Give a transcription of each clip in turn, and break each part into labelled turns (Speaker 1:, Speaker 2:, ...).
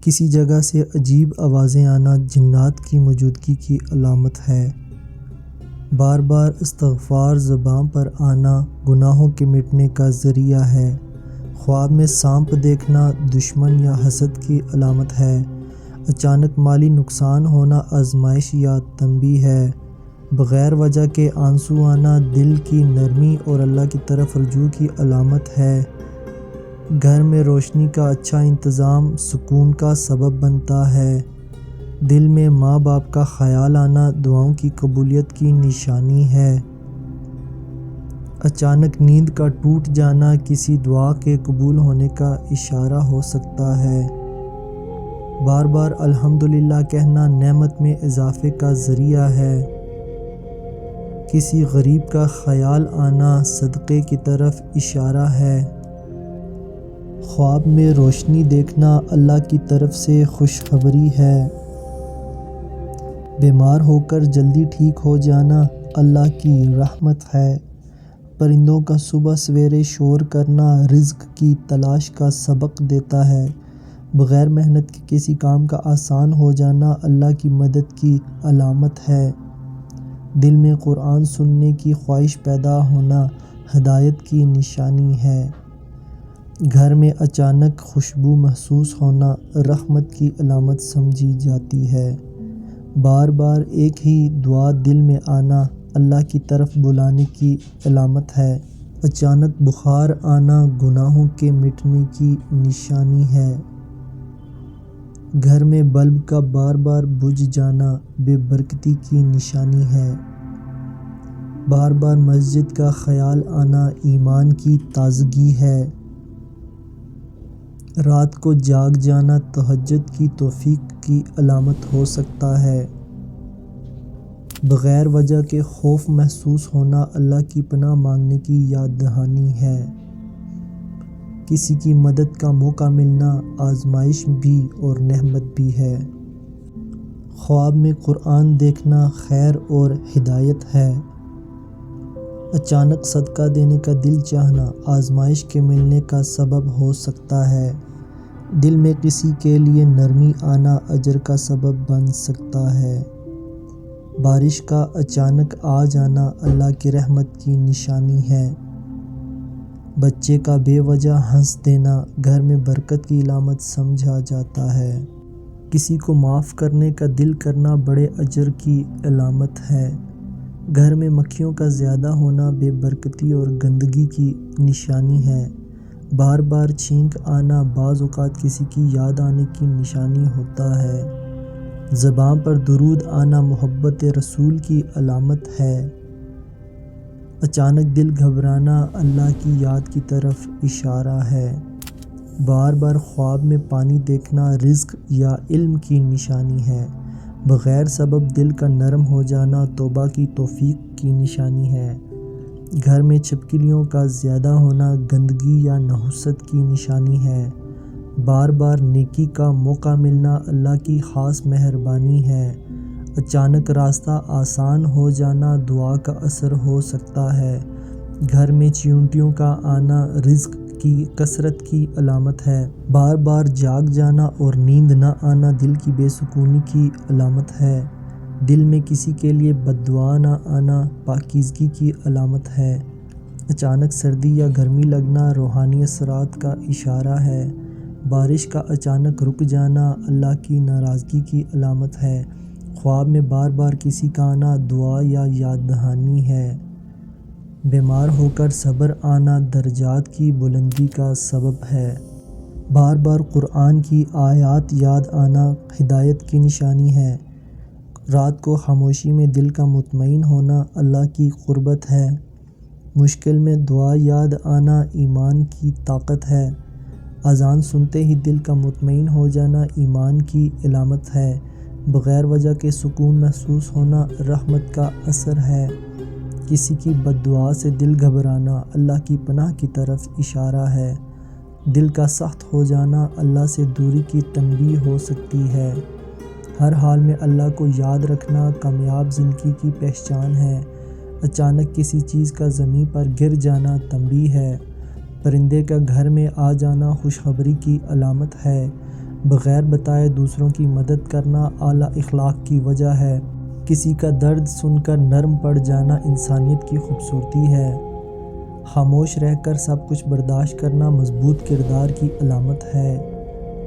Speaker 1: کسی جگہ سے عجیب آوازیں آنا جنات کی موجودگی کی علامت ہے۔ بار بار استغفار زبان پر آنا گناہوں کے مٹنے کا ذریعہ ہے۔ خواب میں سانپ دیکھنا دشمن یا حسد کی علامت ہے۔ اچانک مالی نقصان ہونا آزمائش یا تنبیہ ہے۔ بغیر وجہ کے آنسو آنا دل کی نرمی اور اللہ کی طرف رجوع کی علامت ہے۔ گھر میں روشنی کا اچھا انتظام سکون کا سبب بنتا ہے۔ دل میں ماں باپ کا خیال آنا دعاؤں کی قبولیت کی نشانی ہے۔ اچانک نیند کا ٹوٹ جانا کسی دعا کے قبول ہونے کا اشارہ ہو سکتا ہے۔ بار بار الحمدللہ کہنا نعمت میں اضافے کا ذریعہ ہے۔ کسی غریب کا خیال آنا صدقے کی طرف اشارہ ہے۔ خواب میں روشنی دیکھنا اللہ کی طرف سے خوشخبری ہے۔ بیمار ہو کر جلدی ٹھیک ہو جانا اللہ کی رحمت ہے۔ پرندوں کا صبح سویرے شور کرنا رزق کی تلاش کا سبق دیتا ہے۔ بغیر محنت کے کسی کام کا آسان ہو جانا اللہ کی مدد کی علامت ہے۔ دل میں قرآن سننے کی خواہش پیدا ہونا ہدایت کی نشانی ہے۔ گھر میں اچانک خوشبو محسوس ہونا رحمت کی علامت سمجھی جاتی ہے۔ بار بار ایک ہی دعا دل میں آنا اللہ کی طرف بلانے کی علامت ہے۔ اچانک بخار آنا گناہوں کے مٹنے کی نشانی ہے۔ گھر میں بلب کا بار بار بجھ جانا بے برکتی کی نشانی ہے۔ بار بار مسجد کا خیال آنا ایمان کی تازگی ہے۔ رات کو جاگ جانا تہجد کی توفیق کی علامت ہو سکتا ہے۔ بغیر وجہ کے خوف محسوس ہونا اللہ کی پناہ مانگنے کی یاد دہانی ہے۔ کسی کی مدد کا موقع ملنا آزمائش بھی اور نعمت بھی ہے۔ خواب میں قرآن دیکھنا خیر اور ہدایت ہے۔ اچانک صدقہ دینے کا دل چاہنا آزمائش کے ملنے کا سبب ہو سکتا ہے۔ دل میں کسی کے لیے نرمی آنا اجر کا سبب بن سکتا ہے۔ بارش کا اچانک آ جانا اللہ کی رحمت کی نشانی ہے۔ بچے کا بے وجہ ہنس دینا گھر میں برکت کی علامت سمجھا جاتا ہے۔ کسی کو معاف کرنے کا دل کرنا بڑے اجر کی علامت ہے۔ گھر میں مکھیوں کا زیادہ ہونا بے برکتی اور گندگی کی نشانی ہے۔ بار بار چھینک آنا بعض اوقات کسی کی یاد آنے کی نشانی ہوتا ہے۔ زبان پر درود آنا محبت رسول کی علامت ہے۔ اچانک دل گھبرانا اللہ کی یاد کی طرف اشارہ ہے۔ بار بار خواب میں پانی دیکھنا رزق یا علم کی نشانی ہے۔ بغیر سبب دل کا نرم ہو جانا توبہ کی توفیق کی نشانی ہے۔ گھر میں چھپکلیوں کا زیادہ ہونا گندگی یا نحوست کی نشانی ہے۔ بار بار نیکی کا موقع ملنا اللہ کی خاص مہربانی ہے۔ اچانک راستہ آسان ہو جانا دعا کا اثر ہو سکتا ہے۔ گھر میں چیونٹیوں کا آنا رزق کی کثرت کی علامت ہے۔ بار بار جاگ جانا اور نیند نہ آنا دل کی بے سکونی کی علامت ہے۔ دل میں کسی کے لیے بد دعا نہ آنا پاکیزگی کی علامت ہے۔ اچانک سردی یا گرمی لگنا روحانی اثرات کا اشارہ ہے۔ بارش کا اچانک رک جانا اللہ کی ناراضگی کی علامت ہے۔ خواب میں بار بار کسی کا آنا دعا یا یاد دہانی ہے۔ بیمار ہو کر صبر آنا درجات کی بلندی کا سبب ہے۔ بار بار قرآن کی آیات یاد آنا ہدایت کی نشانی ہے۔ رات کو خاموشی میں دل کا مطمئن ہونا اللہ کی قربت ہے۔ مشکل میں دعا یاد آنا ایمان کی طاقت ہے۔ اذان سنتے ہی دل کا مطمئن ہو جانا ایمان کی علامت ہے۔ بغیر وجہ کے سکون محسوس ہونا رحمت کا اثر ہے۔ کسی کی بد دعا سے دل گھبرانا اللہ کی پناہ کی طرف اشارہ ہے۔ دل کا سخت ہو جانا اللہ سے دوری کی تنبیہ ہو سکتی ہے۔ ہر حال میں اللہ کو یاد رکھنا کامیاب زندگی کی پہچان ہے۔ اچانک کسی چیز کا زمین پر گر جانا تنبیہ ہے۔ پرندے کا گھر میں آ جانا خوشخبری کی علامت ہے۔ بغیر بتائے دوسروں کی مدد کرنا اعلیٰ اخلاق کی وجہ ہے۔ کسی کا درد سن کر نرم پڑ جانا انسانیت کی خوبصورتی ہے۔ خاموش رہ کر سب کچھ برداشت کرنا مضبوط کردار کی علامت ہے۔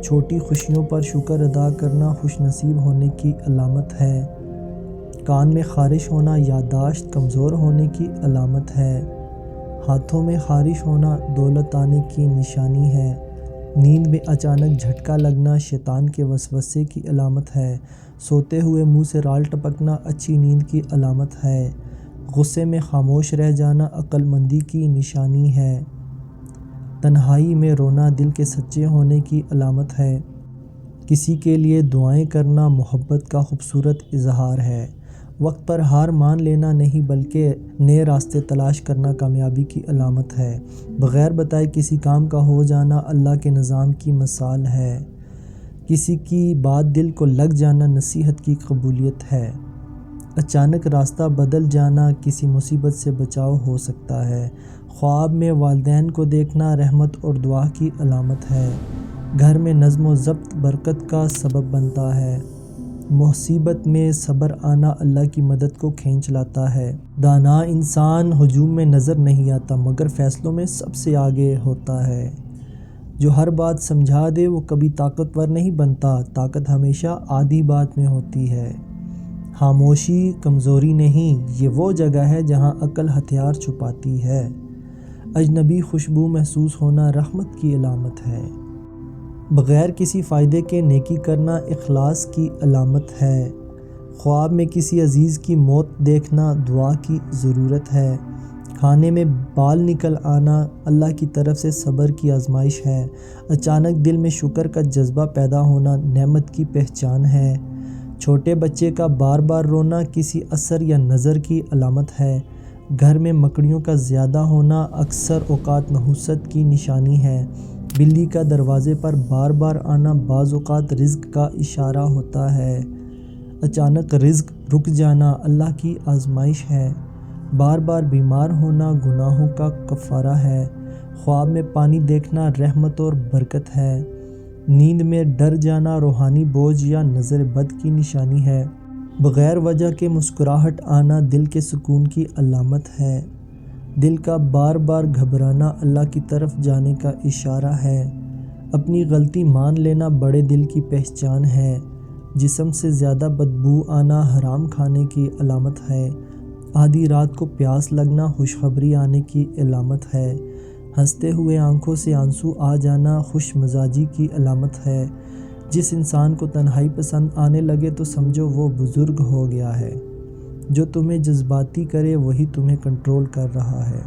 Speaker 1: چھوٹی خوشیوں پر شکر ادا کرنا خوش نصیب ہونے کی علامت ہے۔ کان میں خارش ہونا یادداشت کمزور ہونے کی علامت ہے۔ ہاتھوں میں خارش ہونا دولت آنے کی نشانی ہے۔ نیند میں اچانک جھٹکا لگنا شیطان کے وسوسے کی علامت ہے۔ سوتے ہوئے منہ سے رال ٹپکنا اچھی نیند کی علامت ہے۔ غصے میں خاموش رہ جانا عقل مندی کی نشانی ہے۔ تنہائی میں رونا دل کے سچے ہونے کی علامت ہے۔ کسی کے لیے دعائیں کرنا محبت کا خوبصورت اظہار ہے۔ وقت پر ہار مان لینا نہیں بلکہ نئے راستے تلاش کرنا کامیابی کی علامت ہے۔ بغیر بتائے کسی کام کا ہو جانا اللہ کے نظام کی مثال ہے۔ کسی کی بات دل کو لگ جانا نصیحت کی قبولیت ہے۔ اچانک راستہ بدل جانا کسی مصیبت سے بچاؤ ہو سکتا ہے۔ خواب میں والدین کو دیکھنا رحمت اور دعا کی علامت ہے۔ گھر میں نظم و ضبط برکت کا سبب بنتا ہے۔ مصیبت میں صبر آنا اللہ کی مدد کو کھینچ لاتا ہے۔ دانا انسان ہجوم میں نظر نہیں آتا مگر فیصلوں میں سب سے آگے ہوتا ہے۔ جو ہر بات سمجھا دے وہ کبھی طاقتور نہیں بنتا، طاقت ہمیشہ آدھی بات میں ہوتی ہے۔ خاموشی کمزوری نہیں، یہ وہ جگہ ہے جہاں عقل ہتھیار چھپاتی ہے۔ اجنبی خوشبو محسوس ہونا رحمت کی علامت ہے۔ بغیر کسی فائدے کے نیکی کرنا اخلاص کی علامت ہے۔ خواب میں کسی عزیز کی موت دیکھنا دعا کی ضرورت ہے۔ کھانے میں بال نکل آنا اللہ کی طرف سے صبر کی آزمائش ہے۔ اچانک دل میں شکر کا جذبہ پیدا ہونا نعمت کی پہچان ہے۔ چھوٹے بچے کا بار بار رونا کسی اثر یا نظر کی علامت ہے۔ گھر میں مکڑیوں کا زیادہ ہونا اکثر اوقات نحوست کی نشانی ہے۔ بلی کا دروازے پر بار بار آنا بعض اوقات رزق کا اشارہ ہوتا ہے۔ اچانک رزق رک جانا اللہ کی آزمائش ہے۔ بار بار بیمار ہونا گناہوں کا کفارہ ہے۔ خواب میں پانی دیکھنا رحمت اور برکت ہے۔ نیند میں ڈر جانا روحانی بوجھ یا نظر بد کی نشانی ہے۔ بغیر وجہ کے مسکراہٹ آنا دل کے سکون کی علامت ہے۔ دل کا بار بار گھبرانا اللہ کی طرف جانے کا اشارہ ہے۔ اپنی غلطی مان لینا بڑے دل کی پہچان ہے۔ جسم سے زیادہ بدبو آنا حرام کھانے کی علامت ہے۔ آدھی رات کو پیاس لگنا خوشخبری آنے کی علامت ہے۔ ہنستے ہوئے آنکھوں سے آنسو آ جانا خوش مزاجی کی علامت ہے۔ جس انسان کو تنہائی پسند آنے لگے تو سمجھو وہ بزرگ ہو گیا ہے۔ جو تمہیں جذباتی کرے وہی تمہیں کنٹرول کر رہا ہے۔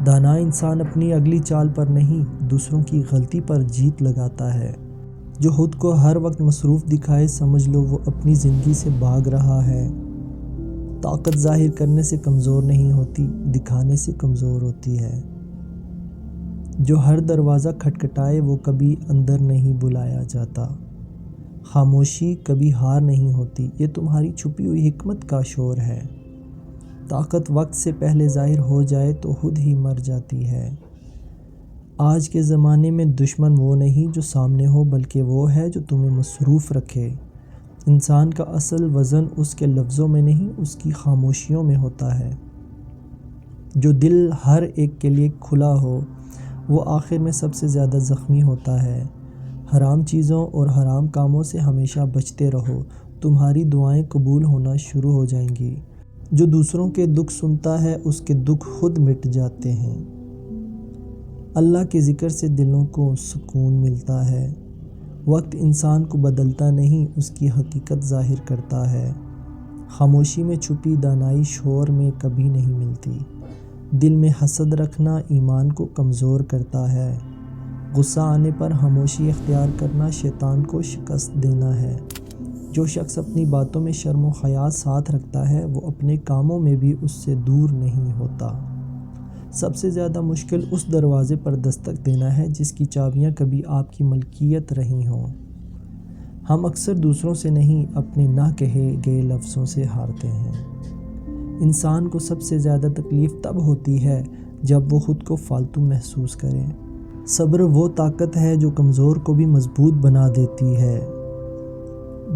Speaker 1: دانا انسان اپنی اگلی چال پر نہیں دوسروں کی غلطی پر جیت لگاتا ہے۔ جو خود کو ہر وقت مصروف دکھائے سمجھ لو وہ اپنی زندگی سے بھاگ رہا ہے۔ طاقت ظاہر کرنے سے کمزور نہیں ہوتی، دکھانے سے کمزور ہوتی ہے۔ جو ہر دروازہ کھٹکھٹائے وہ کبھی اندر نہیں بلایا جاتا۔ خاموشی کبھی ہار نہیں ہوتی، یہ تمہاری چھپی ہوئی حکمت کا شور ہے۔ طاقت وقت سے پہلے ظاہر ہو جائے تو خود ہی مر جاتی ہے۔ آج کے زمانے میں دشمن وہ نہیں جو سامنے ہو بلکہ وہ ہے جو تمہیں مصروف رکھے۔ انسان کا اصل وزن اس کے لفظوں میں نہیں اس کی خاموشیوں میں ہوتا ہے۔ جو دل ہر ایک کے لیے کھلا ہو وہ آخر میں سب سے زیادہ زخمی ہوتا ہے۔ حرام چیزوں اور حرام کاموں سے ہمیشہ بچتے رہو، تمہاری دعائیں قبول ہونا شروع ہو جائیں گی۔ جو دوسروں کے دکھ سنتا ہے اس کے دکھ خود مٹ جاتے ہیں۔ اللہ کے ذکر سے دلوں کو سکون ملتا ہے۔ وقت انسان کو بدلتا نہیں اس کی حقیقت ظاہر کرتا ہے۔ خاموشی میں چھپی دانائی شور میں کبھی نہیں ملتی۔ دل میں حسد رکھنا ایمان کو کمزور کرتا ہے۔ غصہ آنے پر خاموشی اختیار کرنا شیطان کو شکست دینا ہے۔ جو شخص اپنی باتوں میں شرم و حیا ساتھ رکھتا ہے وہ اپنے کاموں میں بھی اس سے دور نہیں ہوتا۔ سب سے زیادہ مشکل اس دروازے پر دستک دینا ہے جس کی چابیاں کبھی آپ کی ملکیت رہی ہوں۔ ہم اکثر دوسروں سے نہیں اپنے نہ کہے گئے لفظوں سے ہارتے ہیں۔ انسان کو سب سے زیادہ تکلیف تب ہوتی ہے جب وہ خود کو فالتو محسوس کرے۔ صبر وہ طاقت ہے جو کمزور کو بھی مضبوط بنا دیتی ہے۔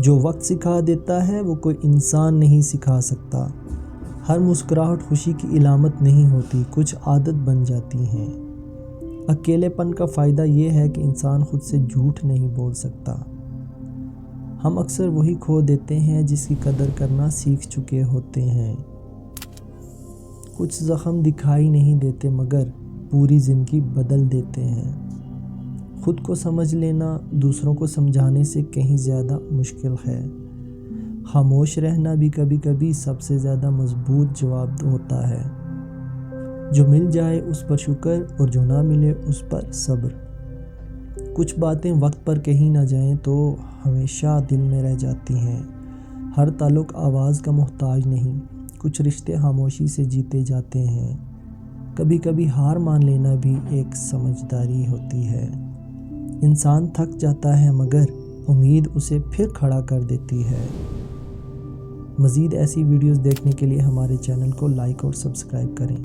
Speaker 1: جو وقت سکھا دیتا ہے وہ کوئی انسان نہیں سکھا سکتا۔ ہر مسکراہٹ خوشی کی علامت نہیں ہوتی، کچھ عادت بن جاتی ہیں۔ اکیلے پن کا فائدہ یہ ہے کہ انسان خود سے جھوٹ نہیں بول سکتا۔ ہم اکثر وہی کھو دیتے ہیں جس کی قدر کرنا سیکھ چکے ہوتے ہیں۔ کچھ زخم دکھائی نہیں دیتے مگر پوری زندگی بدل دیتے ہیں۔ خود کو سمجھ لینا دوسروں کو سمجھانے سے کہیں زیادہ مشکل ہے۔ خاموش رہنا بھی کبھی کبھی سب سے زیادہ مضبوط جواب ہوتا ہے۔ جو مل جائے اس پر شکر اور جو نہ ملے اس پر صبر۔ کچھ باتیں وقت پر کہی نہ جائیں تو ہمیشہ دل میں رہ جاتی ہیں۔ ہر تعلق آواز کا محتاج نہیں، کچھ رشتے خاموشی سے جیتے جاتے ہیں۔ کبھی کبھی ہار مان لینا بھی ایک سمجھداری ہوتی ہے۔ انسان تھک جاتا ہے مگر امید اسے پھر کھڑا کر دیتی ہے۔ مزید ایسی ویڈیوز دیکھنے کے لیے ہمارے چینل کو لائک اور سبسکرائب کریں۔